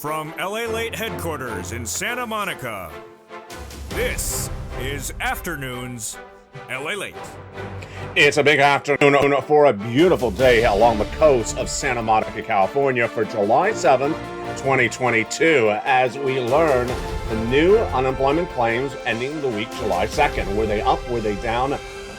From LALATE headquarters in Santa Monica, this is Afternoons LALATE. It's a big afternoon for a beautiful day along the coast of Santa Monica, California for July 7th, 2022, as we learn the new unemployment claims ending the week July 2nd. Were they up? Were they down?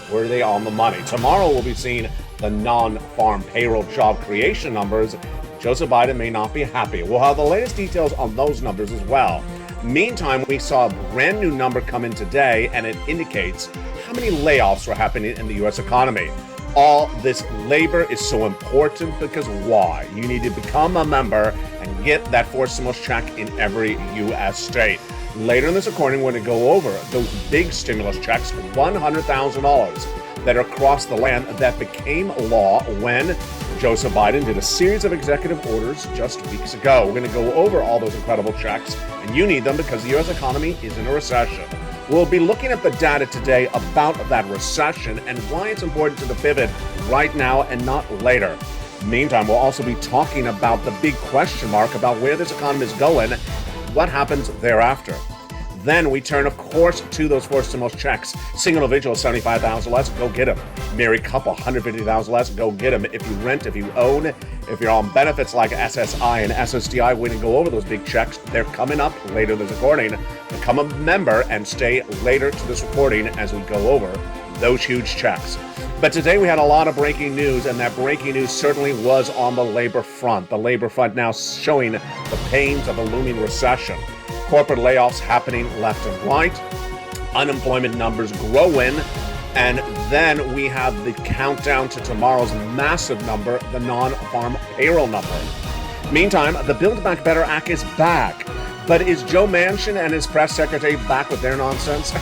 Were they on the money? Tomorrow we'll be seeing the non-farm payroll job creation numbers. Joseph Biden may not be happy. We'll have the latest details on those numbers as well. Meantime, we saw a brand new number come in today, and it indicates how many layoffs were happening in the U.S. economy. All this labor is so important because why? You need to become a member and get that forced stimulus check in every U.S. state. Later in this recording, we're going to go over those big stimulus checks, $100,000 that are across the land that became law when Joseph Biden did a series of executive orders just weeks ago. We're going to go over all those incredible checks, and you need them because the U.S. economy is in a recession. We'll be looking at the data today about that recession and why it's important to the pivot right now and not later. Meantime, we'll also be talking about the big question mark about where this economy is going, what happens thereafter. Then we turn, of course, to those forced stimulus checks. Single individual, $75,000 less, go get them. Married couple, $150,000 less, go get them. If you rent, if you own, if you're on benefits like SSI and SSDI, we're going to go over those big checks. They're coming up later in this recording. Become a member and stay later to this recording as we go over those huge checks. But today we had a lot of breaking news, and that breaking news certainly was on the labor front. The labor front now showing the pains of a looming recession. Corporate layoffs happening left and right, unemployment numbers growing, and then we have the countdown to tomorrow's massive number, the non-farm payroll number. Meantime, the Build Back Better Act is back, but is Joe Manchin and his press secretary back with their nonsense?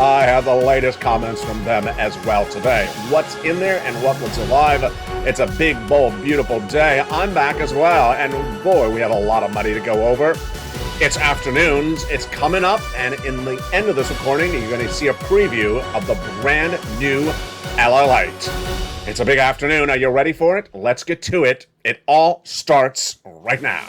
I have the latest comments from them as well today. What's in there and what was alive? It's a big, bold, beautiful day. I'm back as well, and boy, we have a lot of money to go over. It's afternoons, it's coming up, and in the end of this recording, you're going to see a preview of the brand new LALATE. It's a big afternoon. Are you ready for it? Let's get to it. It all starts right now.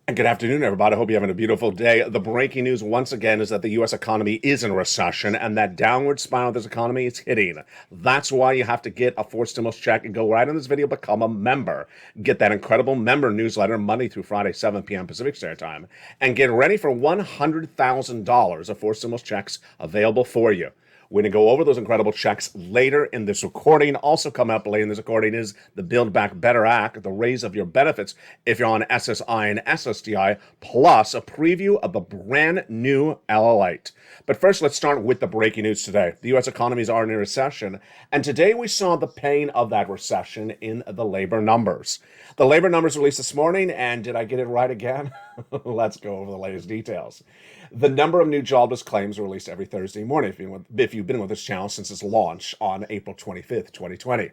And good afternoon, everybody. I hope you're having a beautiful day. The breaking news once again is that the U.S. economy is in recession, and that downward spiral of this economy is hitting. That's why you have to get a forced stimulus check and go right in this video, become a member. Get that incredible member newsletter Monday through Friday, 7 p.m. Pacific Standard Time, and get ready for $100,000 of forced stimulus checks available for you. We're going to go over those incredible checks later in this recording. Also coming up later in this recording is the Build Back Better Act, the raise of your benefits if you're on SSI and SSDI, plus a preview of the brand new LALATE. But first, let's start with the breaking news today. The U.S. economies are in a recession, and today we saw the pain of that recession in the labor numbers. The labor numbers released this morning, and did I get it right again? Let's go over the latest details. The number of new jobless claims are released every Thursday morning if you've been with this channel since its launch on April 25th, 2020.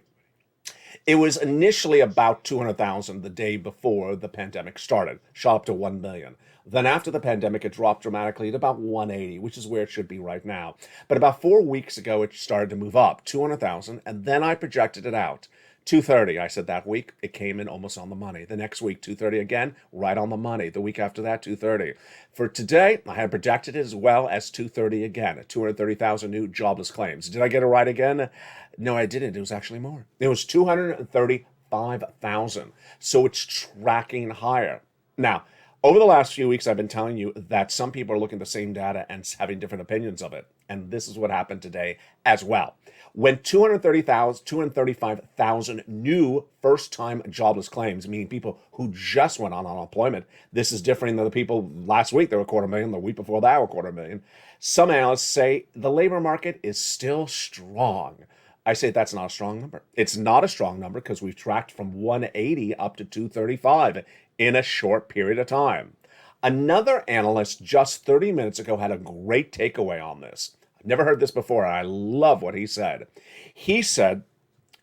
It was initially about 200,000 the day before the pandemic started, shot up to 1 million. Then after the pandemic, it dropped dramatically to about 180, which is where it should be right now. But about 4 weeks ago, it started to move up, 200,000, and then I projected it out. 230, I said that week, it came in almost on the money. The next week, 230 again, right on the money. The week after that, 230. For today, I had projected it as well as 230 again, 230,000 new jobless claims. Did I get it right again? No, I didn't. It was actually more. It was 235,000. So it's tracking higher. Now, over the last few weeks, I've been telling you that some people are looking at the same data and having different opinions of it. And this is what happened today as well. When 235,000 new first-time jobless claims, meaning people who just went on unemployment, this is different than the people last week, they were 250,000, the week before that were 250,000. Some analysts say the labor market is still strong. I say that's not a strong number. It's not a strong number because we've tracked from 180 up to 235 in a short period of time. Another analyst just 30 minutes ago had a great takeaway on this. I've never heard this before, and I love what he said. He said,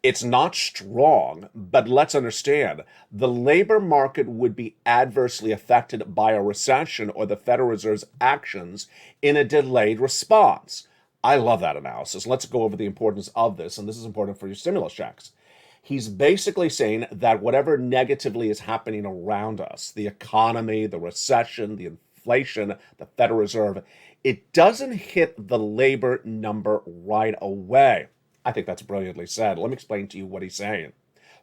it's not strong, but let's understand the labor market would be adversely affected by a recession or the Federal Reserve's actions in a delayed response. I love that analysis. Let's go over the importance of this, and this is important for your stimulus checks. He's basically saying that whatever negatively is happening around us, the economy, the recession, the inflation, the Federal Reserve, it doesn't hit the labor number right away. I think that's brilliantly said. Let me explain to you what he's saying.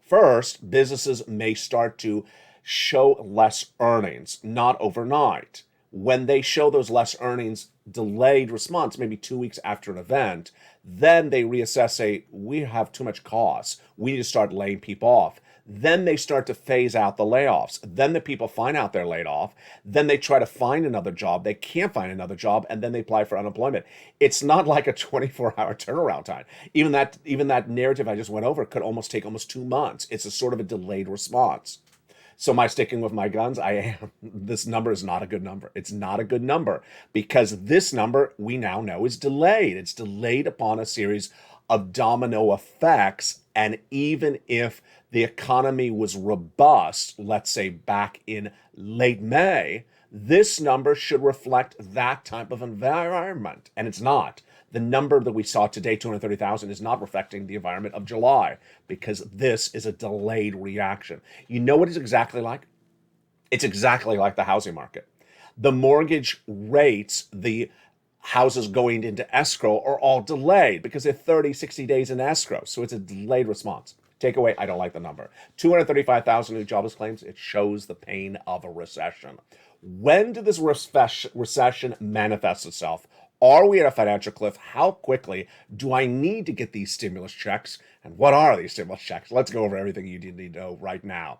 First, businesses may start to show less earnings, not overnight. When they show those less earnings, delayed response, maybe 2 weeks after an event, then they reassess, say, we have too much costs. We need to start laying people off. Then they start to phase out the layoffs. Then the people find out they're laid off. Then they try to find another job. They can't find another job, and then they apply for unemployment. It's not like a 24-hour turnaround time. Even that narrative I just went over could take 2 months. It's a sort of a delayed response. So am I sticking with my guns? I am. This number is not a good number. It's not a good number because this number we now know is delayed. It's delayed upon a series of domino effects. And even if the economy was robust, let's say back in late May, this number should reflect that type of environment. And it's not. The number that we saw today, 230,000, is not reflecting the environment of July because this is a delayed reaction. You know what it's exactly like? It's exactly like the housing market. The mortgage rates, the houses going into escrow are all delayed because they're 30, 60 days in escrow. So it's a delayed response. Takeaway, I don't like the number. 235,000 new jobless claims. It shows the pain of a recession. When did this recession manifest itself? Are we at a financial cliff? How quickly do I need to get these stimulus checks? And what are these stimulus checks? Let's go over everything you need to know right now.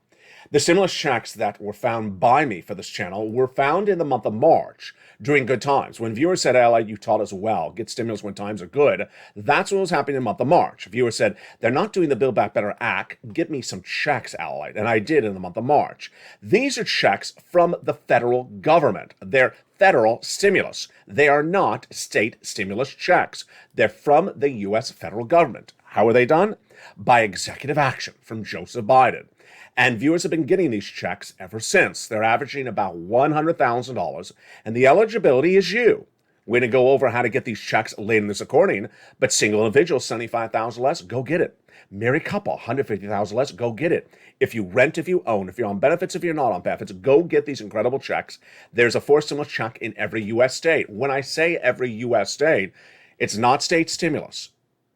The stimulus checks that were found by me for this channel were found in the month of March during good times. When viewers said, Ally, you taught us well, get stimulus when times are good, that's what was happening in the month of March. Viewers said, they're not doing the Build Back Better Act, get me some checks, Ally. And I did in the month of March. These are checks from the federal government. They're federal stimulus. They are not state stimulus checks. They're from the U.S. federal government. How are they done? By executive action from Joseph Biden. And viewers have been getting these checks ever since. They're averaging about $100,000, and the eligibility is you. We're going to go over how to get these checks later in this recording, but single individuals, $75,000 less, go get it. Married couple, $150,000 less, go get it. If you rent, if you own, if you're on benefits, if you're not on benefits, go get these incredible checks. There's a forced stimulus check in every U.S. state. When I say every U.S. state, it's not state stimulus.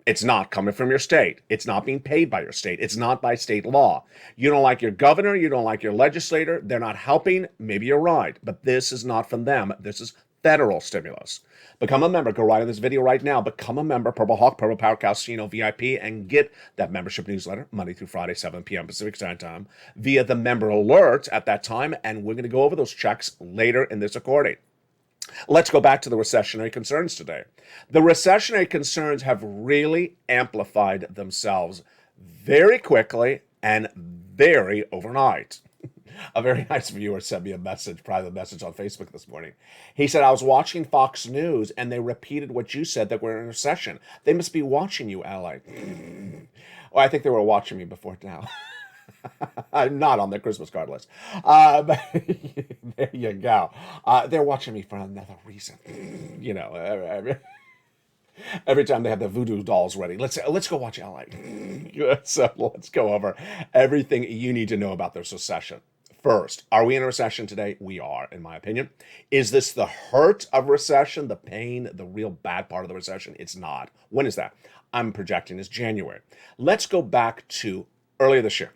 It's not coming from your state. It's not being paid by your state. It's not by state law. You don't like your governor. You don't like your legislator. They're not helping. Maybe you're right, but this is not from them. This is federal stimulus. Become a member. Go right in this video right now. Become a member, Purple Hawk, Purple Power Casino VIP, and get that membership newsletter Monday through Friday, 7 p.m. Pacific Standard Time via the member alert at that time, and we're going to go over those checks later in this recording. Let's go back to the recessionary concerns today. The recessionary concerns have really amplified themselves very quickly and very overnight. A very nice viewer sent me a message, private message on Facebook this morning. He said, I was watching Fox News and they repeated what you said, that we're in a recession. They must be watching you, Ally. Well, I think they were watching me before now. I'm not on their Christmas card list. But there you go. They're watching me for another reason. You know, every time they have the voodoo dolls ready. Let's go watch Ally. So let's go over everything you need to know about this recession. First, are we in a recession today? We are, in my opinion. Is this the hurt of recession, the pain, the real bad part of the recession? It's not. When is that? I'm projecting is January. Let's go back to earlier this year.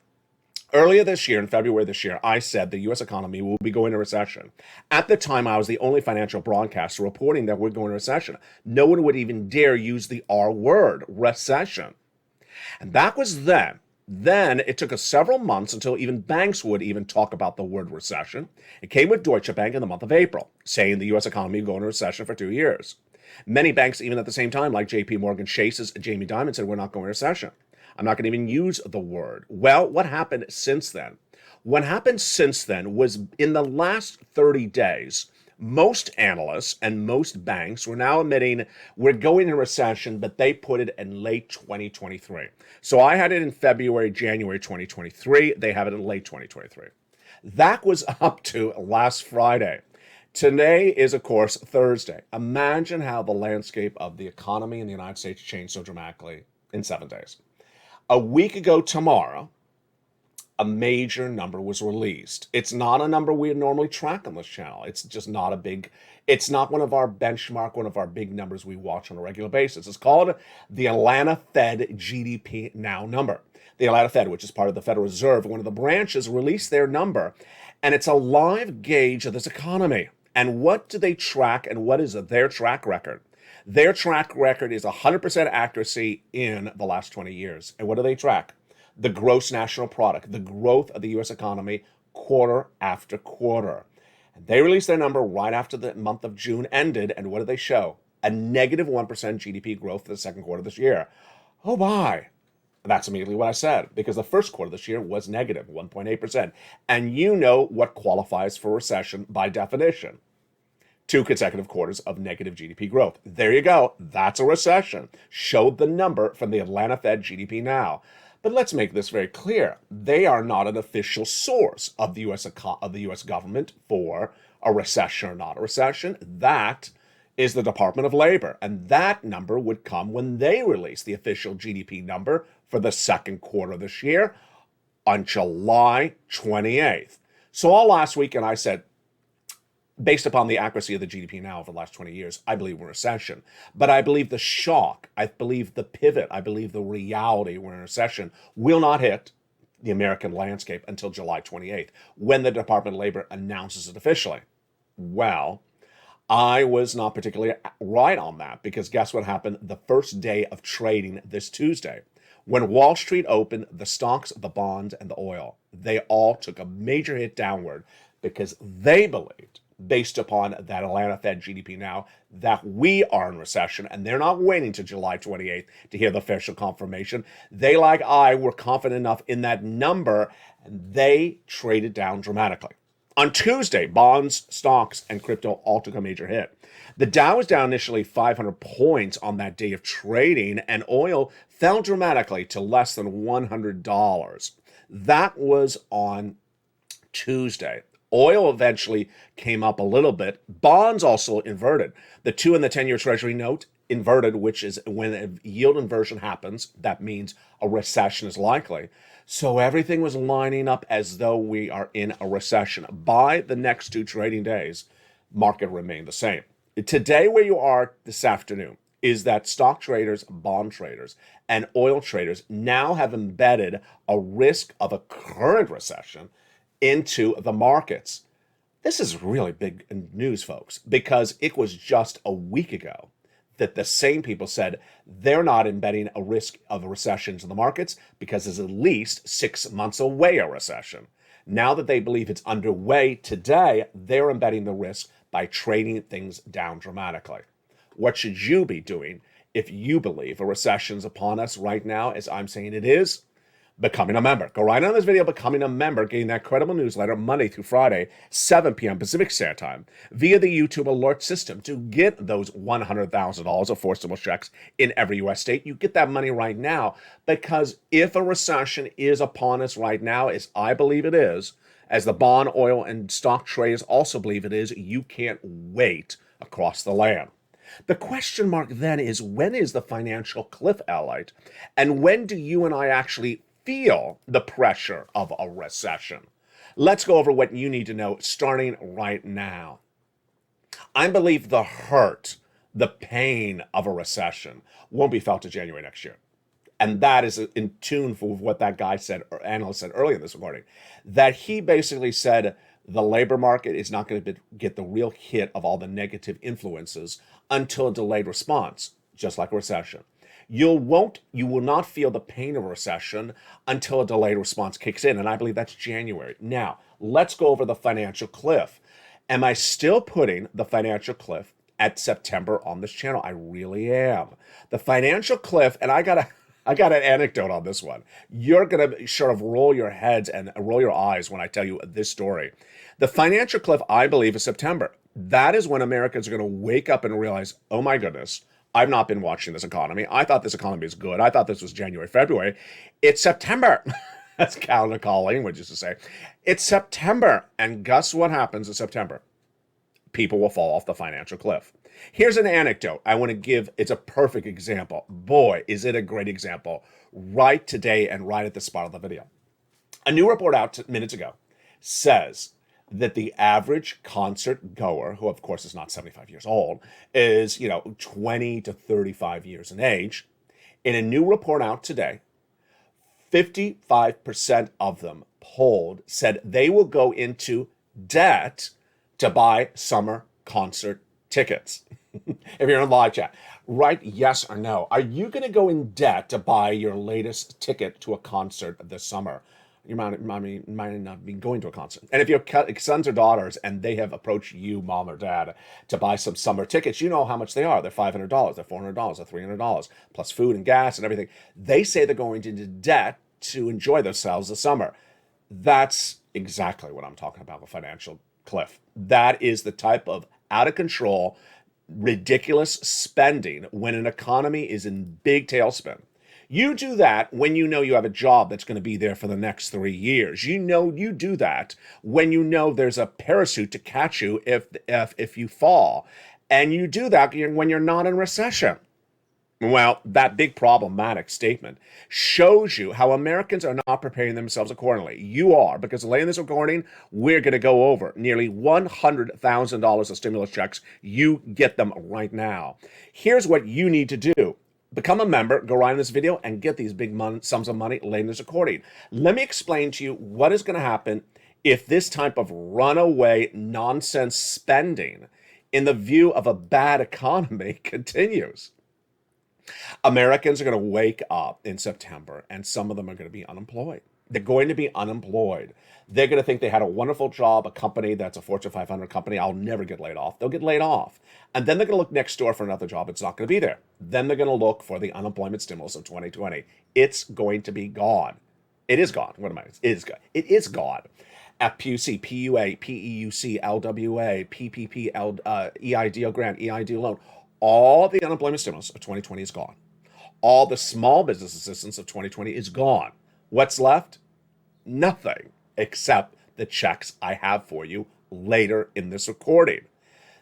Earlier this year, in February this year, I said the U.S. economy will be going into recession. At the time, I was the only financial broadcaster reporting that we're going into recession. No one would even dare use the R word, recession. And that was then. Then it took us several months until even banks would even talk about the word recession. It came with Deutsche Bank in the month of April, saying the U.S. economy would go into recession for 2 years. Many banks, even at the same time, like JP Morgan Chase's Jamie Dimon said, we're not going to recession. I'm not going to even use the word. Well, what happened since then? What happened since then was in the last 30 days, most analysts and most banks were now admitting we're going into recession, but they put it in late 2023. So I had it in February, January 2023. They have it in late 2023. That was up to last Friday. Today is, of course, Thursday. Imagine how the landscape of the economy in the United States changed so dramatically in 7 days. A week ago tomorrow, a major number was released. It's not a number we normally track on this channel. It's just not it's not one of our benchmark, one of our big numbers we watch on a regular basis. It's called the Atlanta Fed GDP Now number. The Atlanta Fed, which is part of the Federal Reserve, one of the branches, released their number, and it's a live gauge of this economy. And what do they track, and what is their track record? Their track record is 100% accuracy in the last 20 years. And what do they track? The gross national product, the growth of the U.S. economy quarter after quarter. And they released their number right after the month of June ended, and what did they show? A negative 1% GDP growth for the second quarter of this year. Oh my. That's immediately what I said, because the first quarter of this year was negative 1.8%. And you know what qualifies for recession by definition. 2 consecutive quarters of negative GDP growth. There you go. That's a recession. Showed the number from the Atlanta Fed GDP Now. But let's make this very clear. They are not an official source of the U.S. government for a recession or not a recession. That is the Department of Labor. And that number would come when they release the official GDP number for the second quarter of this year on July 28th. So all last week, and I said, based upon the accuracy of the GDP Now over the last 20 years, I believe we're in recession. But I believe the shock, I believe the pivot, I believe the reality we're in recession will not hit the American landscape until July 28th, when the Department of Labor announces it officially. Well, I was not particularly right on that, because guess what happened the first day of trading this Tuesday? When Wall Street opened, the stocks, the bonds, and the oil, they all took a major hit downward because they believed, based upon that Atlanta Fed GDP Now, that we are in recession, and they're not waiting to July 28th to hear the official confirmation. They, like I, were confident enough in that number, and they traded down dramatically. On Tuesday, bonds, stocks, and crypto all took a major hit. The Dow was down initially 500 points on that day of trading, and oil fell dramatically to less than $100. That was on Tuesday. Oil eventually came up a little bit. Bonds also inverted. The 2 and the 10-year Treasury note inverted, which is when a yield inversion happens, that means a recession is likely. So everything was lining up as though we are in a recession. By the next 2 trading days, market remained the same. Today, where you are this afternoon, is that stock traders, bond traders, and oil traders now have embedded a risk of a current recession into the markets. This is really big news, folks, because it was just a week ago that the same people said they're not embedding a risk of a recession to the markets because it's at least 6 months away a recession. Now that they believe it's underway today, they're embedding the risk by trading things down dramatically. What should you be doing if you believe a recession's upon us right now, as I'm saying it is? Becoming a member. Go right on this video, becoming a member, getting that credible newsletter Monday through Friday, 7 p.m. Pacific Standard Time, via the YouTube alert system to get those $100,000 of forcible checks in every U.S. state. You get that money right now, because if a recession is upon us right now, as I believe it is, as the bond, oil, and stock traders also believe it is, you can't wait across the land. The question mark then is, when is the financial cliff, LALATE? And when do you and I actually feel the pressure of a recession? Let's go over what you need to know starting right now. I believe the hurt, the pain of a recession won't be felt to January next year. And that is in tune with what that guy said, or analyst said earlier this morning, that he basically said the labor market is not going to get the real hit of all the negative influences until a delayed response, just like a recession. You will not feel the pain of a recession until a delayed response kicks in, and I believe that's January. Now, let's go over the financial cliff. Am I still putting the financial cliff at September on this channel. I really am. The financial cliff, and I got an anecdote on this one. You're gonna sort of roll your heads and roll your eyes when I tell you this story. The financial cliff, I believe, is September. That is when Americans are going to wake up and realize, oh my goodness, I've not been watching this economy. I thought this economy was good. I thought this was January, February. It's September. That's calendar call language used to say. It's September. And guess what happens in September? People will fall off the financial cliff. Here's an anecdote I want to give. It's a perfect example. Boy, is it a great example. Right today and right at the spot of the video. A new report out minutes ago says that the average concert goer, who of course is not 75 years old, is, 20 to 35 years in age. In a new report out today, 55% of them polled said they will go into debt to buy summer concert tickets. If you're in live chat, write yes or no. Are you going to go in debt to buy your latest ticket to a concert this summer? You might not be going to a concert. And if you have sons or daughters and they have approached you, mom or dad, to buy some summer tickets, you know how much they are. They're $500, they're $400, they're $300, plus food and gas and everything. They say they're going into debt to enjoy themselves this summer. That's exactly what I'm talking about, the financial cliff. That is the type of out of control, ridiculous spending when an economy is in big tailspin. You do that when you know you have a job that's going to be there for the next 3 years. You do that when you know there's a parachute to catch you if you fall. And you do that when you're not in recession. Well, that big problematic statement shows you how Americans are not preparing themselves accordingly. You are, because later in this recording, we're going to go over nearly $100,000 of stimulus checks. You get them right now. Here's what you need to do. Become a member, go right in this video, and get these big sums of money later in this recording. Let me explain to you what is going to happen if this type of runaway nonsense spending in the view of a bad economy continues. Americans are going to wake up in September, and some of them are going to be unemployed. They're going to be unemployed. They're going to think they had a wonderful job, a company that's a Fortune 500 company. I'll never get laid off. They'll get laid off. And then they're going to look next door for another job. It's not going to be there. Then they're going to look for the unemployment stimulus of 2020. It's going to be gone. It is gone. What am I? It is gone. It is gone. FPUC, PUA, PEUC, LWA, PPP, EIDL grant, EIDL loan. All the unemployment stimulus of 2020 is gone. All the small business assistance of 2020 is gone. What's left? Nothing except the checks I have for you later in this recording.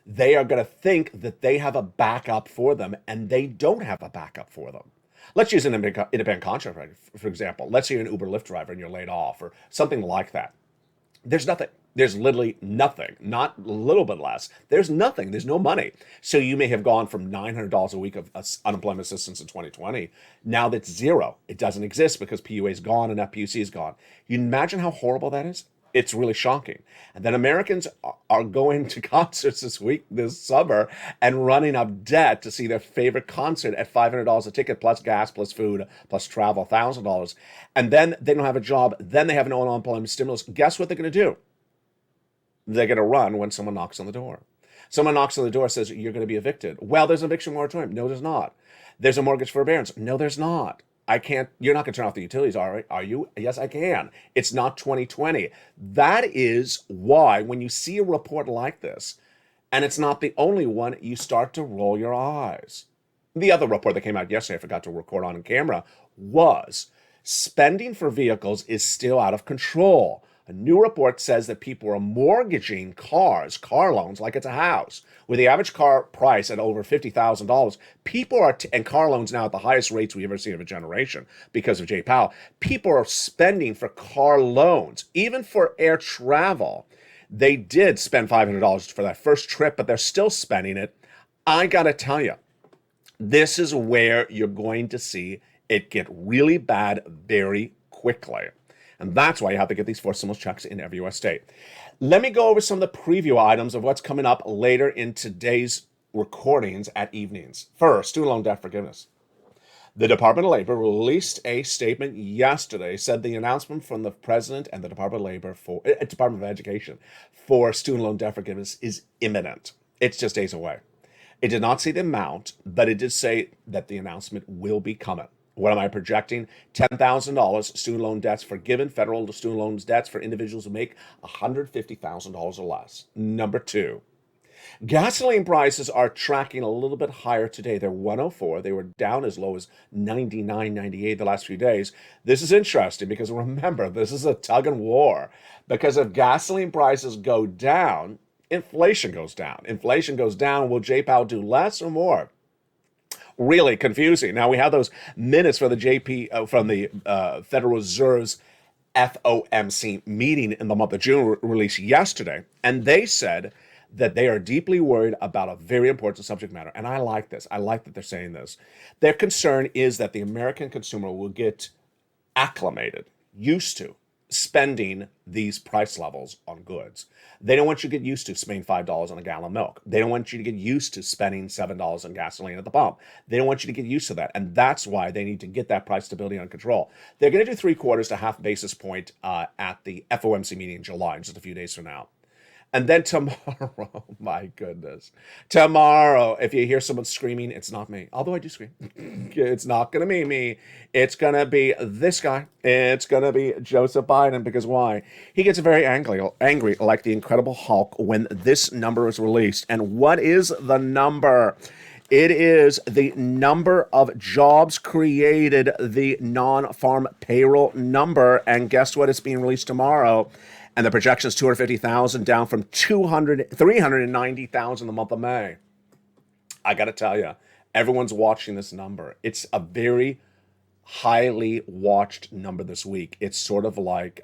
They are going to think that they have a backup for them, and they don't have a backup for them. Let's use an independent contractor, for example. Let's say you're an Uber Lyft driver and you're laid off or something like that. There's nothing. There's literally nothing, not a little bit less. There's nothing. There's no money. So you may have gone from $900 a week of unemployment assistance in 2020. Now that's zero. It doesn't exist because PUA is gone and FPUC is gone. You imagine how horrible that is? It's really shocking. And then Americans are going to concerts this summer and running up debt to see their favorite concert at $500 a ticket, plus gas, plus food, plus travel, $1,000. And then they don't have a job. Then they have no unemployment stimulus. Guess what they're going to do? They're going to run when someone knocks on the door. Someone knocks on the door, says, you're going to be evicted. Well, there's an eviction moratorium. No, there's not. There's a mortgage forbearance. No, there's not. I can't, you're not going to turn off the utilities, are you? Yes, I can. It's not 2020. That is why when you see a report like this, and it's not the only one, you start to roll your eyes. The other report that came out yesterday, I forgot to record on camera, was spending for vehicles is still out of control. A new report says that people are mortgaging car loans, like it's a house. With the average car price at over $50,000, people are, and car loans now at the highest rates we've ever seen of a generation because of Jay Powell, people are spending for car loans, even for air travel. They did spend $500 for that first trip, but they're still spending it. I got to tell you, this is where you're going to see it get really bad very quickly. And that's why you have to get these forced stimulus checks in every U.S. state. Let me go over some of the preview items of what's coming up later in today's recordings at evenings. First, student loan debt forgiveness. The Department of Labor released a statement yesterday, said the announcement from the President and the Department of Labor Department of Education for student loan debt forgiveness is imminent. It's just days away. It did not say the amount, but it did say that the announcement will be coming. What am I projecting? $10,000 student loan debts forgiven, federal student loans debts for individuals who make $150,000 or less. Number two, gasoline prices are tracking a little bit higher today. They're 104. They were down as low as 99, 98 the last few days. This is interesting because remember, this is a tug and war. Because if gasoline prices go down, inflation goes down. Inflation goes down. Will J Powell do less or more? Really confusing. Now we have those minutes for the from the Federal Reserve's FOMC meeting in the month of June released yesterday, and they said that they are deeply worried about a very important subject matter. And I like this. I like that they're saying this. Their concern is that the American consumer will get acclimated, used to spending these price levels on goods. They don't want you to get used to spending $5 on a gallon of milk. They don't want you to get used to spending $7 on gasoline at the pump. They don't want you to get used to that. And that's why they need to get that price stability under control. They're going to do 3/4 to half basis point at the FOMC meeting in July, just a few days from now. And then tomorrow, my goodness, tomorrow, if you hear someone screaming, it's not me. Although I do scream. It's not going to be me. It's going to be this guy. It's going to be Joseph Biden. Because why? He gets very angry like the Incredible Hulk when this number is released. And what is the number? It is the number of jobs created, the non-farm payroll number. And guess what? It's being released tomorrow. And the projection is 250,000, down from 390,000 the month of May. I got to tell you, everyone's watching this number. It's a very highly watched number this week. It's sort of like,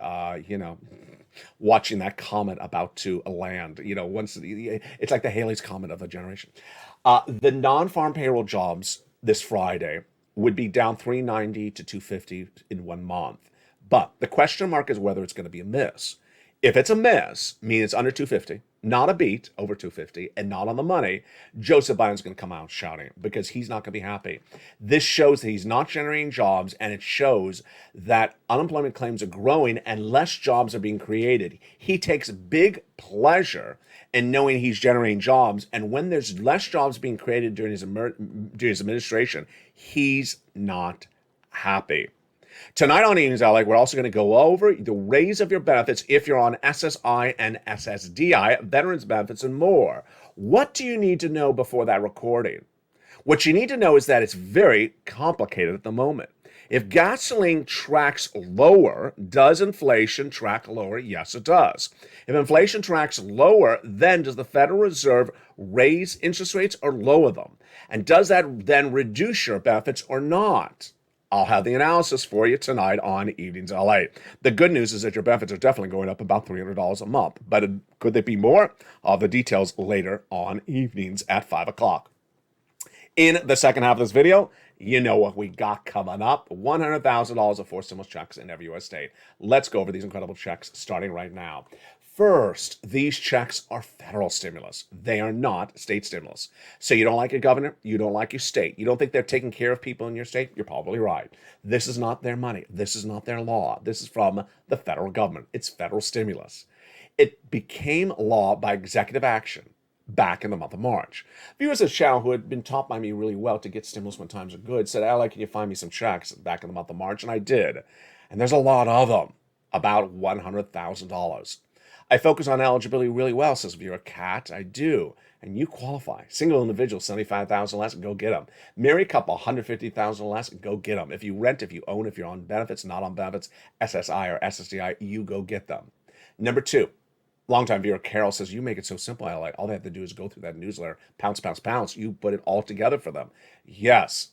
watching that comet about to land. It's like the Halley's Comet of a generation. The non-farm payroll jobs this Friday would be down 390 to 250 in 1 month. But the question mark is whether it's going to be a miss. If it's a miss, meaning it's under 250, not a beat over 250, and not on the money, Joseph Biden's going to come out shouting because he's not going to be happy. This shows that he's not generating jobs, and it shows that unemployment claims are growing and less jobs are being created. He takes big pleasure in knowing he's generating jobs, and when there's less jobs being created during his administration, he's not happy. Tonight on Evenings LA, we're also going to go over the raise of your benefits if you're on SSI and SSDI, veterans benefits, and more. What do you need to know before that recording? What you need to know is that it's very complicated at the moment. If gasoline tracks lower, does inflation track lower? Yes, it does. If inflation tracks lower, then does the Federal Reserve raise interest rates or lower them? And does that then reduce your benefits or not? I'll have the analysis for you tonight on Evenings LA. The good news is that your benefits are definitely going up about $300 a month. But could there be more? All the details later on Evenings at 5 o'clock. In the second half of this video, you know what we got coming up. $100,000 of 4 stimulus checks in every U.S. state. Let's go over these incredible checks starting right now. First, these checks are federal stimulus. They are not state stimulus. So you don't like your governor, you don't like your state, you don't think they're taking care of people in your state, you're probably right. This is not their money. This is not their law. This is from the federal government. It's federal stimulus. It became law by executive action back in the month of March. Viewers of the channel who had been taught by me really well to get stimulus when times are good said, "Ally, can you find me some checks?" back in the month of March, and I did. And there's a lot of them, about $100,000. I focus on eligibility really well, says if you're a cat, I do. And you qualify. Single individual, 75,000 less, go get them. Married couple, 150,000 less, go get them. If you rent, if you own, if you're on benefits, not on benefits, SSI or SSDI, you go get them. Number 2, longtime viewer Carol says, you make it so simple, I like. All they have to do is go through that newsletter, pounce, pounce, pounce. You put it all together for them. Yes,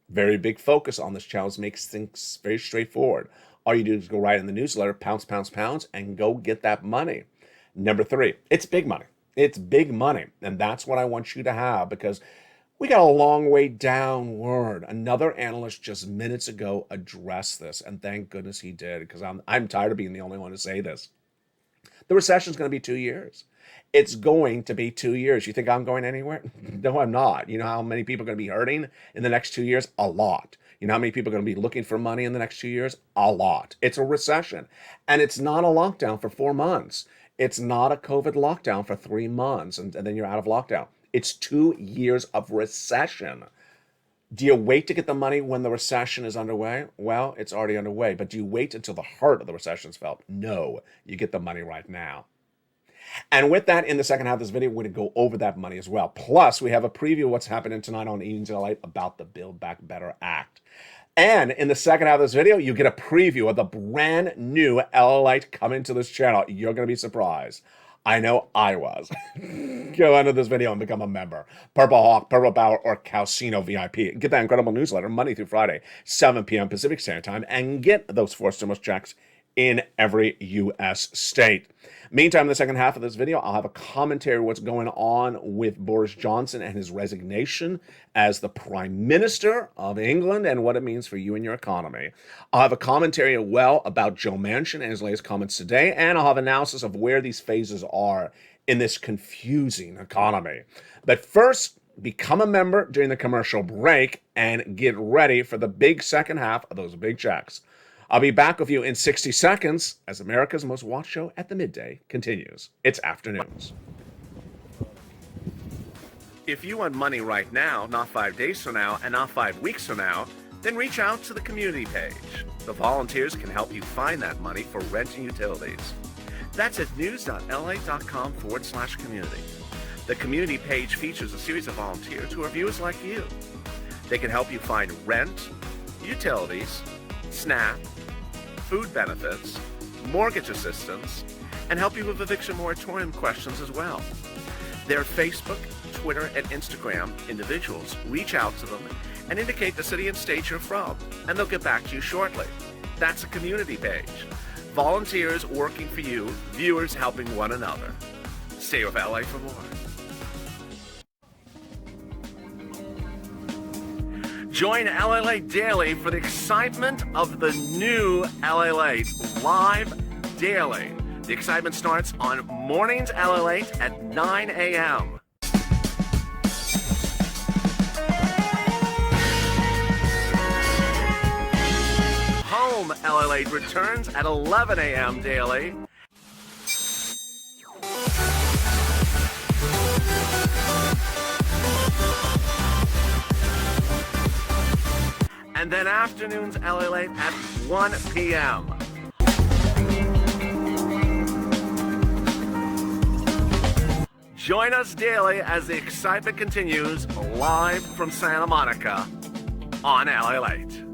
very big focus on this channel makes things very straightforward. All you do is go right in the newsletter, pounce, pounce, pounce, and go get that money. Number 3, it's big money. It's big money. And that's what I want you to have because we got a long way downward. Another analyst just minutes ago addressed this, and thank goodness he did because I'm tired of being the only one to say this. The recession is going to be 2 years. It's going to be 2 years. You think I'm going anywhere? No, I'm not. You know how many people are going to be hurting in the next 2 years? A lot. You know how many people are going to be looking for money in the next 2 years? A lot. It's a recession. And it's not a lockdown for 4 months. It's not a COVID lockdown for 3 months and then you're out of lockdown. It's 2 years of recession. Do you wait to get the money when the recession is underway? Well, it's already underway. But do you wait until the heart of the recession is felt? No, you get the money right now. And with that, in the second half of this video, we're going to go over that money as well. Plus, we have a preview of what's happening tonight on Evenings LA about the Build Back Better Act. And in the second half of this video, you get a preview of the brand new LALATE coming to this channel. You're going to be surprised. I know I was. Go under this video and become a member. Purple Hawk, Purple Power, or Calcino VIP. Get that incredible newsletter Monday through Friday, 7 p.m. Pacific Standard Time, and get those 4 stimulus checks in every U.S. state. Meantime, in the second half of this video, I'll have a commentary of what's going on with Boris Johnson and his resignation as the Prime Minister of England and what it means for you and your economy. I'll have a commentary as well about Joe Manchin and his latest comments today, and I'll have analysis of where these phases are in this confusing economy. But first, become a member during the commercial break and get ready for the big second half of those big checks. I'll be back with you in 60 seconds as America's most watched show at the midday continues. It's Afternoons. If you want money right now, not 5 days from now, and not 5 weeks from now, then reach out to the community page. The volunteers can help you find that money for rent and utilities. That's at news.la.com/community. The community page features a series of volunteers who are viewers like you. They can help you find rent, utilities, SNAP, food benefits, mortgage assistance, and help you with eviction moratorium questions as well. Their Facebook, Twitter, and Instagram individuals reach out to them and indicate the city and state you're from, and they'll get back to you shortly. That's a community page. Volunteers working for you, viewers helping one another. Stay with LA for more. Join LALATE Daily for the excitement of the new LALATE live daily. The excitement starts on mornings LALATE at 9 a.m. Home LALATE returns at 11 a.m. daily. And then afternoons LALATE at 1 p.m. Join us daily as the excitement continues live from Santa Monica on LALATE.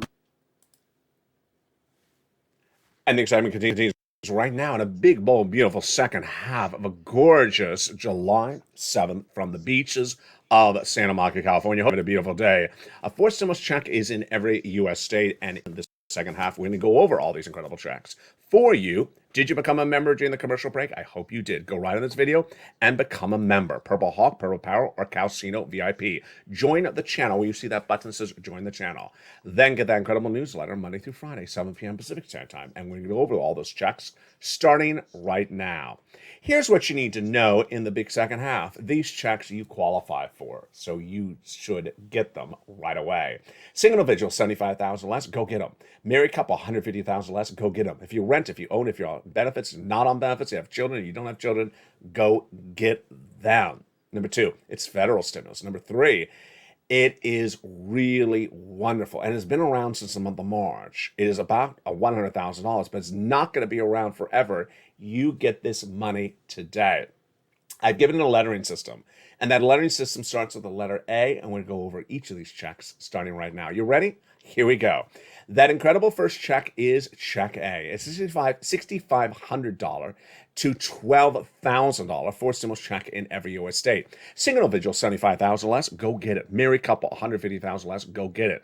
And the excitement continues right now in a big, bold, beautiful second half of a gorgeous July 7th from the beaches of Santa Monica, California. Hope it's a beautiful day. A 4 stimulus check is in every U.S. state, and in this second half, we're going to go over all these incredible checks for you. Did you become a member during the commercial break? I hope you did. Go right on this video and become a member. Purple Hawk, Purple Power, or Calcino VIP. Join the channel where you see that button that says join the channel. Then get that incredible newsletter Monday through Friday, 7 p.m. Pacific Standard Time. And we're going to go over all those checks starting right now. Here's what you need to know in the big second half. These checks you qualify for, so you should get them right away. Single individual, $75,000 less, go get them. Married couple, $150,000 less, go get them. If you rent, if you own, if you're on benefits, not on benefits, you have children, you don't have children, go get them. Number 2, it's federal stimulus. Number 3, it is really wonderful, and it's been around since the month of March. It is about $100,000, but it's not going to be around forever. You get this money today. I've given it a lettering system, and that lettering system starts with the letter A, and we're going to go over each of these checks starting right now. You ready? Here we go. That incredible first check is Check A. It's $6,500 to $12,000 for stimulus check in every U.S. state. Single individual, $75,000 less, go get it. Married couple, $150,000 less, go get it.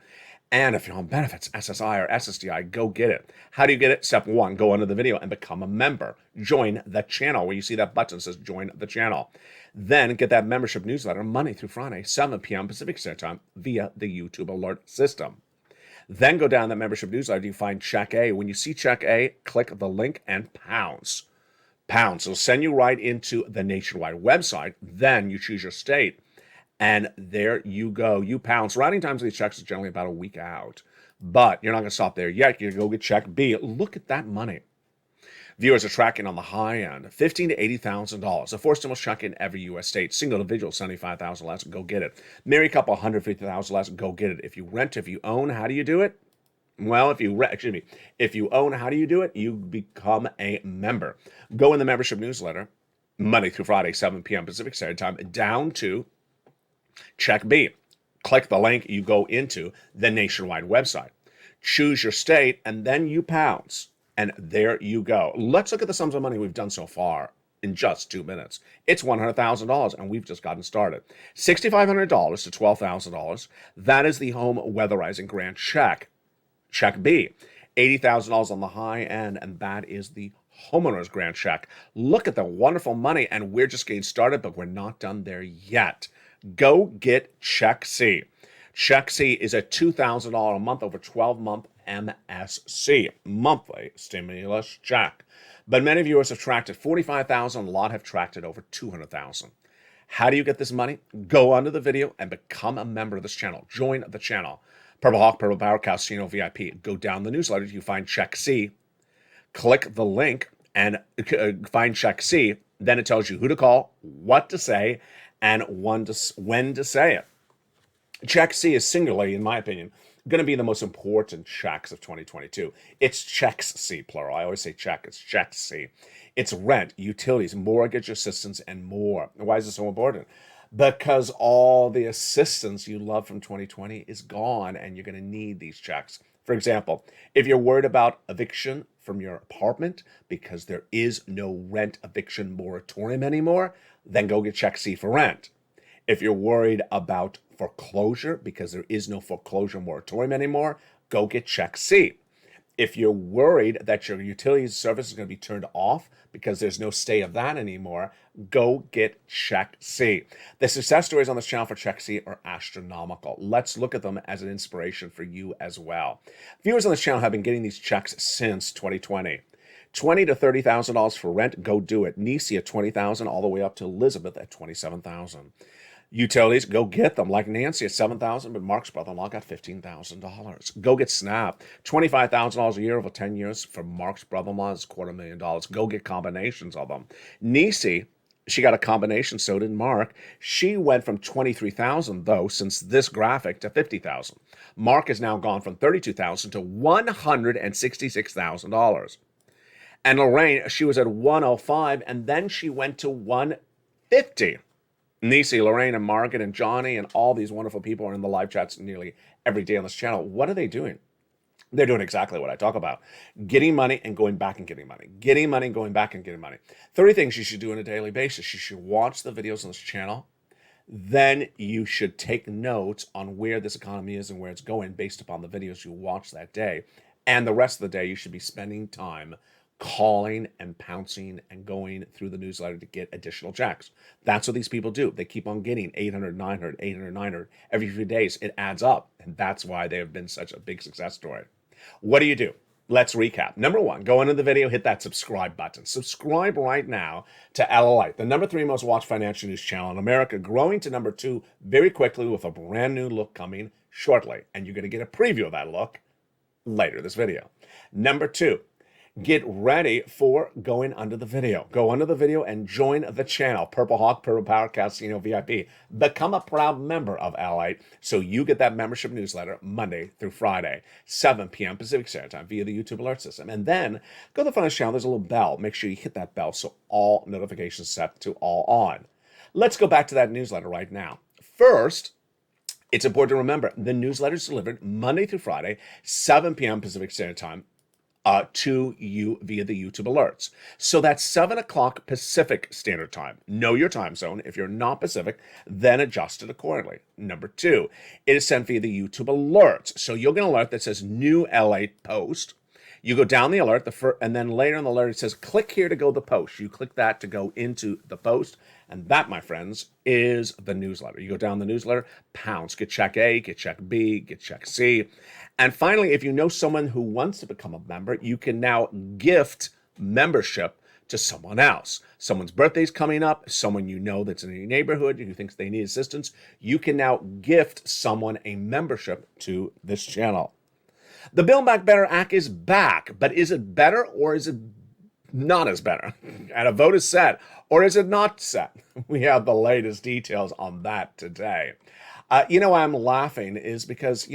And if you're on benefits, SSI or SSDI, go get it. How do you get it? Step 1, go under the video and become a member. Join the channel where you see that button that says join the channel. Then get that membership newsletter Monday through Friday, 7 p.m. Pacific Standard Time via the YouTube alert system. Then go down that membership newsletter, you find Check A. When you see Check A, click the link and pounce. Pounce. It'll send you right into the nationwide website. Then you choose your state. And there you go. You pounce. Writing times of these checks is generally about a week out. But you're not going to stop there yet. You're going to go get Check B. Look at that money. Viewers are tracking on the high end, $15,000 to $80,000. A four stimulus check in every U.S. state. Single individual, $75,000 less, go get it. Married couple, $150,000 less, go get it. If you rent, if you own, how do you do it? Well, if you own, how do you do it? You become a member. Go in the membership newsletter, Monday through Friday, 7 p.m. Pacific Standard Time, down to Check B. Click the link, you go into the nationwide website. Choose your state, and then you pounce. And there you go. Let's look at the sums of money we've done so far in just 2 minutes. It's $100,000, and we've just gotten started. $6,500 to $12,000. That is the home weatherizing grant check. Check B, $80,000 on the high end, and that is the homeowner's grant check. Look at the wonderful money, and we're just getting started, but we're not done there yet. Go get Check C. Check C is a $2,000 a month over 12-month MSC, monthly stimulus check. But many viewers have tracked it $45,000, a lot have tracked it over $200,000. How do you get this money? Go under the video and become a member of this channel. Join the channel. Purple Hawk, Purple Power, Casino VIP. Go down the newsletter. You find Check C. Click the link and find Check C. Then it tells you who to call, what to say, and when to say it. Check C is singularly, in my opinion, going to be the most important checks of 2022. It's Checks C, plural. I always say check. It's Checks C. It's rent, utilities, mortgage assistance, and more. Why is it so important? Because all the assistance you love from 2020 is gone, and you're going to need these checks. For example, if you're worried about eviction from your apartment because there is no rent eviction moratorium anymore, then go get Check C for rent. If you're worried about foreclosure because there is no foreclosure moratorium anymore, go get Check C. If you're worried that your utility service is going to be turned off because there's no stay of that anymore, go get Check C. The success stories on this channel for Check C are astronomical. Let's look at them as an inspiration for you as well. Viewers on this channel have been getting these checks since 2020. $20,000 to $30,000 for rent, go do it. Nisi at $20,000 all the way up to Elizabeth at $27,000. Utilities, go get them. Like Nancy at $7,000, but Mark's brother-in-law got $15,000. Go get SNAP. $25,000 a year over 10 years for Mark's brother-in-law is $250,000. Go get combinations of them. Nisi, she got a combination, so did Mark. She went from $23,000, though, since this graphic, to $50,000. Mark has now gone from $32,000 to $166,000. And Lorraine, she was at $105,000, and then she went to $150,000. Nisi, Lorraine, and Margaret, and Johnny, and all these wonderful people are in the live chats nearly every day on this channel. What are they doing? They're doing exactly what I talk about. Getting money and going back and getting money. Getting money and going back and getting money. 30 things you should do on a daily basis. You should watch the videos on this channel. Then you should take notes on where this economy is and where it's going based upon the videos you watch that day. And the rest of the day, you should be spending time calling and pouncing and going through the newsletter to get additional checks. That's what these people do. They keep on getting 800, 900, 800, 900 every few days. It adds up, and that's why they have been such a big success story. What do you do? Let's recap. Number one, go into the video, hit that subscribe button. Subscribe right now to LALATE, the number 3 most watched financial news channel in America, growing to number 2 very quickly with a brand new look coming shortly. And you're going to get a preview of that look later this video. Number 2, get ready for going under the video. Go under the video and join the channel, Purple Hawk, Purple Power, Casino VIP. Become a proud member of LALATE so you get that membership newsletter Monday through Friday, 7 p.m. Pacific Standard Time via the YouTube alert system. And then go to the front of the channel. There's a little bell. Make sure you hit that bell so all notifications set to all on. Let's go back to that newsletter right now. First, it's important to remember the newsletter is delivered Monday through Friday, 7 p.m. Pacific Standard Time. To you via the YouTube alerts. So that's 7 o'clock Pacific Standard Time. Know your time zone. If you're not Pacific, then adjust it accordingly. Number 2, it is sent via the YouTube alerts. So you'll get an alert that says new LALATE post. You go down the alert, and then later in the alert, it says, click here to go to the post. You click that to go into the post. And that, my friends, is the newsletter. You go down the newsletter, pounce, get Check A, get Check B, get Check C. And finally, if you know someone who wants to become a member, you can now gift membership to someone else. Someone's birthday's coming up, someone you know that's in your neighborhood who thinks they need assistance. You can now gift someone a membership to this channel. The Build Back Better Act is back, but is it better or is it not as better. And a vote is set, or is it not set? We have the latest details on that today. Why I'm laughing is because,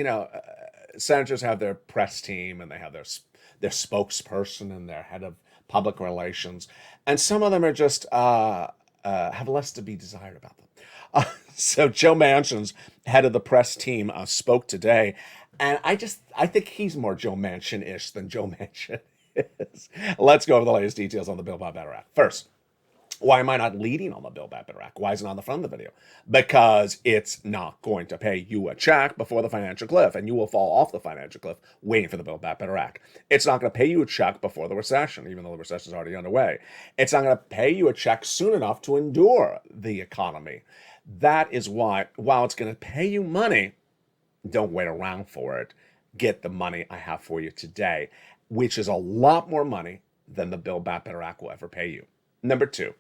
senators have their press team and they have their spokesperson and their head of public relations. And some of them are just have less to be desired about them. So Joe Manchin's head of the press team spoke today. And I think he's more Joe Manchin-ish than Joe Manchin is. Let's go over the latest details on the Build Back Better Act. First, why am I not leading on the Build Back Better Act? Why isn't it on the front of the video? Because it's not going to pay you a check before the financial cliff, and you will fall off the financial cliff waiting for the Build Back Better Act. It's not going to pay you a check before the recession, even though the recession is already underway. It's not going to pay you a check soon enough to endure the economy. That is why, while it's going to pay you money, don't wait around for it. Get the money I have for you today, which is a lot more money than the Build Back Better Act will ever pay you. Number two,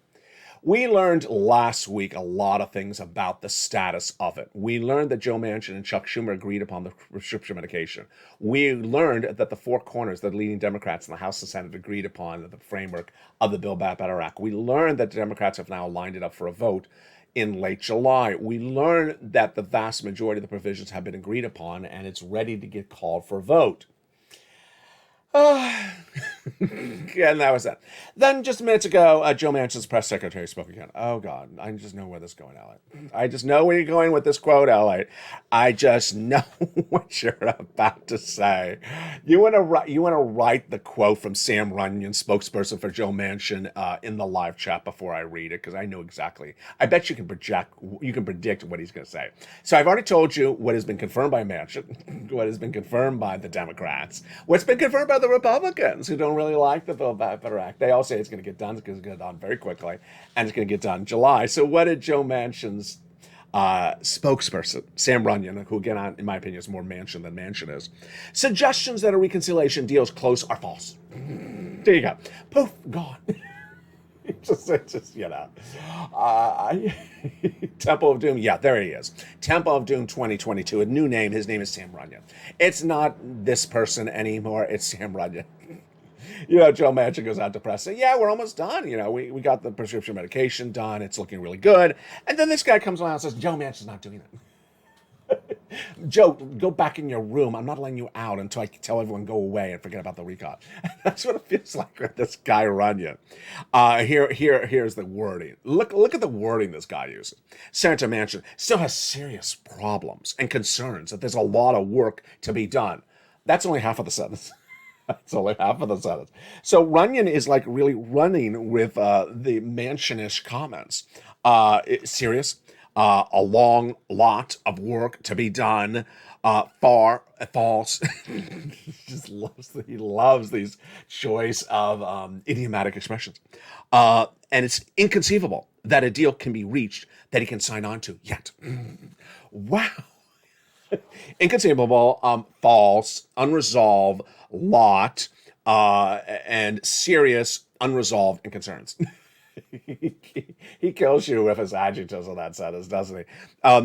we learned last week a lot of things about the status of it. We learned that Joe Manchin and Chuck Schumer agreed upon the prescription medication. We learned that the four corners, the leading Democrats in the House and Senate, agreed upon the framework of the Build Back Better Act. We learned that the Democrats have now lined it up for a vote in late July. We learned that the vast majority of the provisions have been agreed upon and it's ready to get called for a vote. And that was that. Then just minutes ago, Joe Manchin's press secretary spoke again. Oh God, I just know where this is going, LA. I just know where you're going with this quote, LA. I just know what you're about to say. You want to write the quote from Sam Runyon, spokesperson for Joe Manchin, in the live chat before I read it, because I know exactly. I bet you can predict what he's going to say. So I've already told you what has been confirmed by Manchin, what has been confirmed by the Democrats, what's been confirmed by the Republicans, who don't really like the Build Back Better Act. They all say it's going to get done, it's going to get done very quickly, and it's going to get done in July. So what did Joe Manchin's spokesperson, Sam Runyon, who again, in my opinion, is more Manchin than Manchin is, suggestions that a reconciliation deal is close are false. There you go. Poof, gone. Temple of Doom. Yeah, there he is. Temple of Doom 2022. A new name. His name is Sam Runyon. It's not this person anymore. It's Sam Runyon. Joe Manchin goes out to press saying, yeah, we're almost done. We got the prescription medication done. It's looking really good. And then this guy comes along and says, Joe Manchin's not doing it. Joe, go back in your room. I'm not letting you out until I tell everyone go away and forget about the recall. That's what it feels like with this guy Runyon. Here's the wording. Look at the wording this guy uses. Senator Manchin still has serious problems and concerns that there's a lot of work to be done. That's only half of the sentence. That's only half of the sentence. So Runyon is like really running with the Manchin-ish comments. Serious. A long lot of work to be done. False. He loves these choice of idiomatic expressions. And it's inconceivable that a deal can be reached that he can sign on to yet. Wow. Inconceivable, false, unresolved, lot, and serious, unresolved, and concerns. He kills you with his adjectives on that sentence, doesn't he?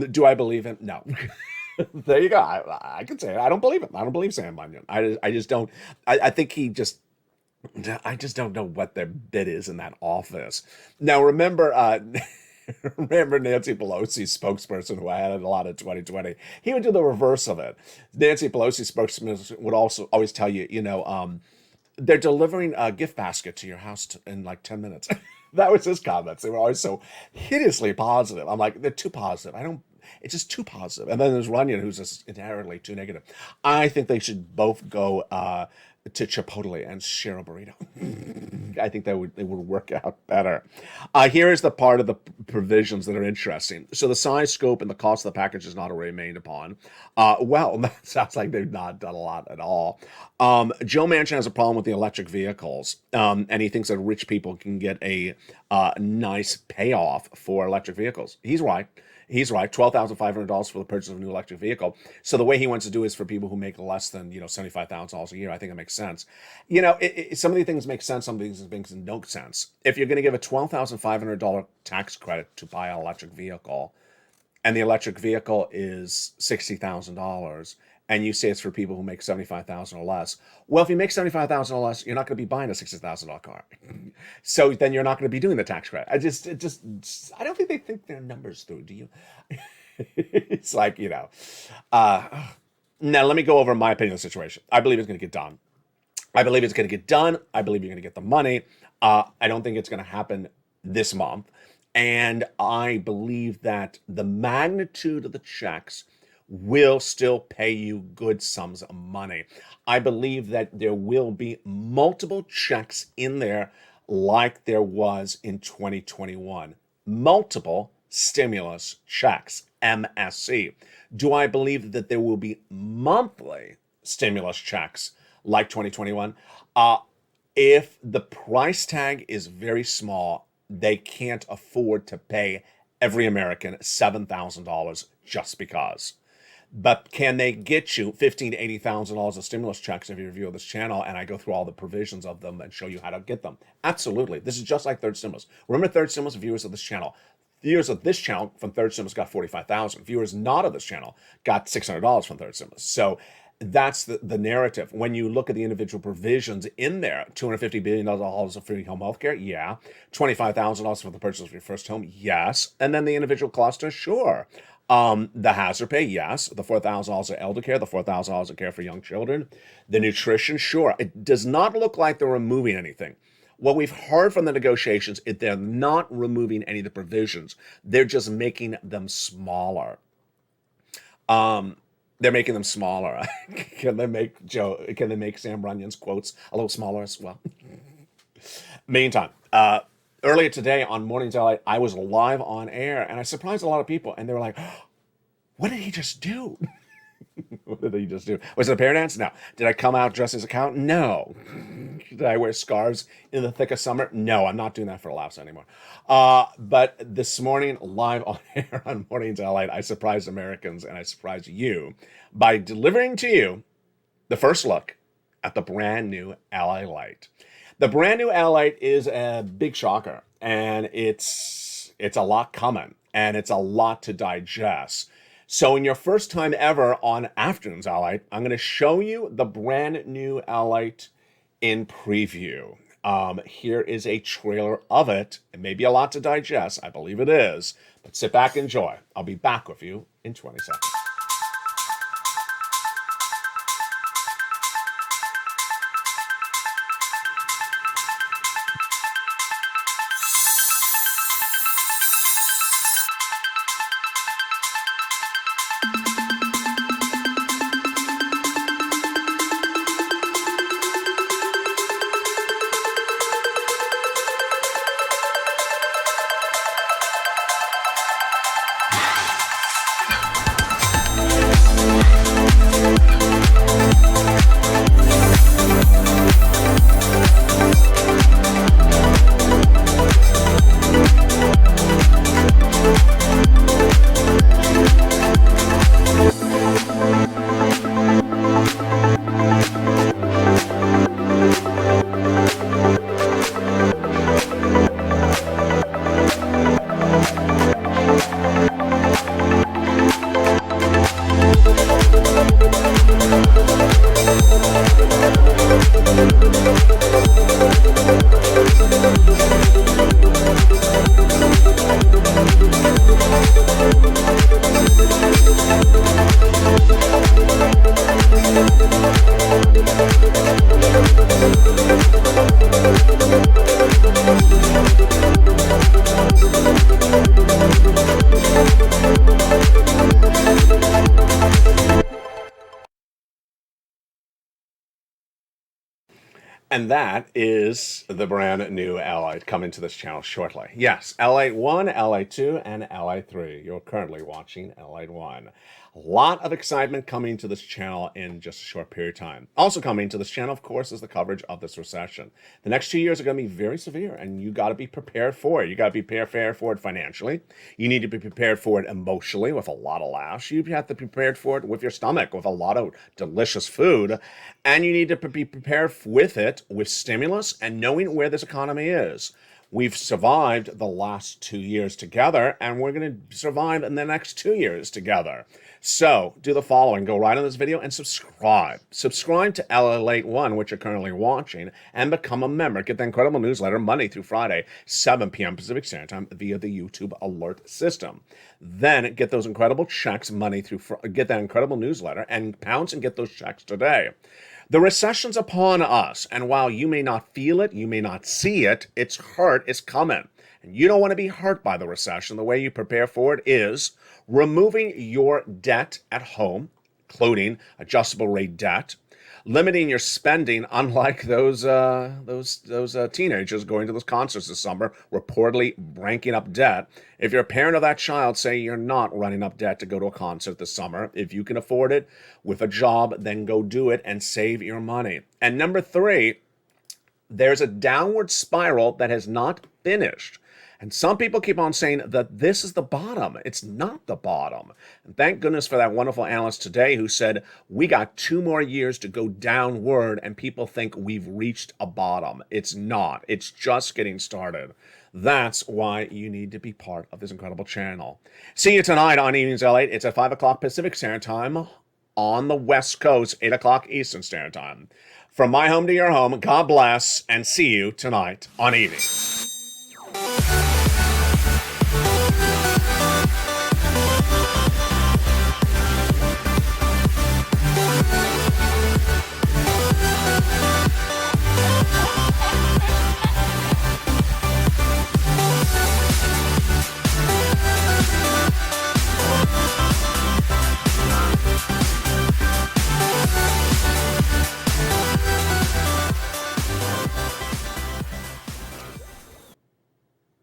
Do I believe him? No. There you go. I can say it. I don't believe him. I don't believe Sam Runyon. I just don't. I think he just. I just don't know what their bid is in that office. Now remember Nancy Pelosi's spokesperson, who I had a lot of 2020. He would do the reverse of it. Nancy Pelosi's spokesman would also always tell you, they're delivering a gift basket to your house in like 10 minutes. That was his comments. They were always so hideously positive. I'm like, they're too positive. It's just too positive. And then there's Runyon, who's just inherently too negative. I think they should both go to Chipotle and share a burrito. I think it would work out better. Here is the part of the provisions that are interesting. So the size, scope, and the cost of the package is not remained upon. Well, that sounds like they've not done a lot at all. Joe Manchin has a problem with the electric vehicles, and he thinks that rich people can get a nice payoff for electric vehicles. He's right. $12,500 for the purchase of a new electric vehicle. So the way he wants to do is for people who make less than $75,000 a year. I think it makes sense. Some of these things make sense. Some of these things don't make sense. If you're going to give a $12,500 tax credit to buy an electric vehicle, and the electric vehicle is $60,000, and you say it's for people who make 75,000 or less. Well, if you make 75,000 or less, you're not going to be buying a $60,000 car. So then you're not going to be doing the tax credit. I don't think they think their numbers through. Do you? It's like, now let me go over my opinion of the situation. I believe it's going to get done. I believe it's going to get done. I believe you're going to get the money. I don't think it's going to happen this month. And I believe that the magnitude of the checks will still pay you good sums of money. I believe that there will be multiple checks in there like there was in 2021. Multiple stimulus checks, MSC. Do I believe that there will be monthly stimulus checks like 2021? If the price tag is very small, they can't afford to pay every American $7,000 just because. But can they get you $15,000 to $80,000 of stimulus checks if you review this channel and I go through all the provisions of them and show you how to get them? Absolutely. This is just like third stimulus. Remember, third stimulus viewers of this channel. Viewers of this channel from third stimulus got $45,000. Viewers not of this channel got $600 from third stimulus. So that's the narrative. When you look at the individual provisions in there, $250 billion of free home health care, yeah. $25,000 for the purchase of your first home, yes. And then the individual cluster, sure. The hazard pay, yes. The $4,000 of elder care, the $4,000 of care for young children. The nutrition, sure. It does not look like they're removing anything. What we've heard from the negotiations is they're not removing any of the provisions. They're just making them smaller. They're making them smaller. Can they make Sam Runyon's quotes a little smaller as well? Meantime, earlier today on Mornings LATE, I was live on air, and I surprised a lot of people, and they were like, what did he just do? What did he just do? Was it a pair dance? No. Did I come out dressed as a cow? No. Did I wear scarves in the thick of summer? No, I'm not doing that for laughs anymore. But this morning, live on air on Mornings LATE, I surprised Americans and I surprised you by delivering to you the first look at the brand new LALATE. The brand new LALATE is a big shocker, and it's a lot coming, and it's a lot to digest. So in your first time ever on Afternoons LALATE, I'm going to show you the brand new LALATE in preview. Here is a trailer of it. It may be a lot to digest. I believe it is. But sit back and enjoy. I'll be back with you in 20 seconds. And that is the brand new LALATE coming to this channel shortly. Yes, LALATE 1, LALATE 2, and LALATE 3. You're currently watching LALATE 1. A lot of excitement coming to this channel in just a short period of time. Also coming to this channel, of course, is the coverage of this recession. The next 2 years are going to be very severe, and you got to be prepared for it. You got to be prepared for it financially. You need to be prepared for it emotionally with a lot of laughs. You have to be prepared for it with your stomach with a lot of delicious food. And you need to be prepared with it with stimulus and knowing where this economy is. We've survived the last 2 years together, and we're going to survive in the next 2 years together. So do the following. Go right on this video and subscribe. Subscribe to LALATE 1, which you're currently watching, and become a member. Get the incredible newsletter Monday through Friday, 7 p.m. Pacific Standard Time via the YouTube alert system. Then get those incredible checks get that incredible newsletter and pounce and get those checks today. The recession's upon us, and while you may not feel it, you may not see it, its hurt is coming. And you don't want to be hurt by the recession. The way you prepare for it is removing your debt at home, including adjustable rate debt, limiting your spending, unlike those teenagers going to those concerts this summer, reportedly ranking up debt. If you're a parent of that child, say you're not running up debt to go to a concert this summer. If you can afford it with a job, then go do it and save your money. And number 3, there's a downward spiral that has not finished. And some people keep on saying that this is the bottom. It's not the bottom. And thank goodness for that wonderful analyst today who said, we got 2 more years to go downward, and people think we've reached a bottom. It's not. It's just getting started. That's why you need to be part of this incredible channel. See you tonight on Evenings LA. It's at 5 o'clock Pacific Standard Time on the West Coast, 8 o'clock Eastern Standard Time. From my home to your home, God bless, and see you tonight on Evenings.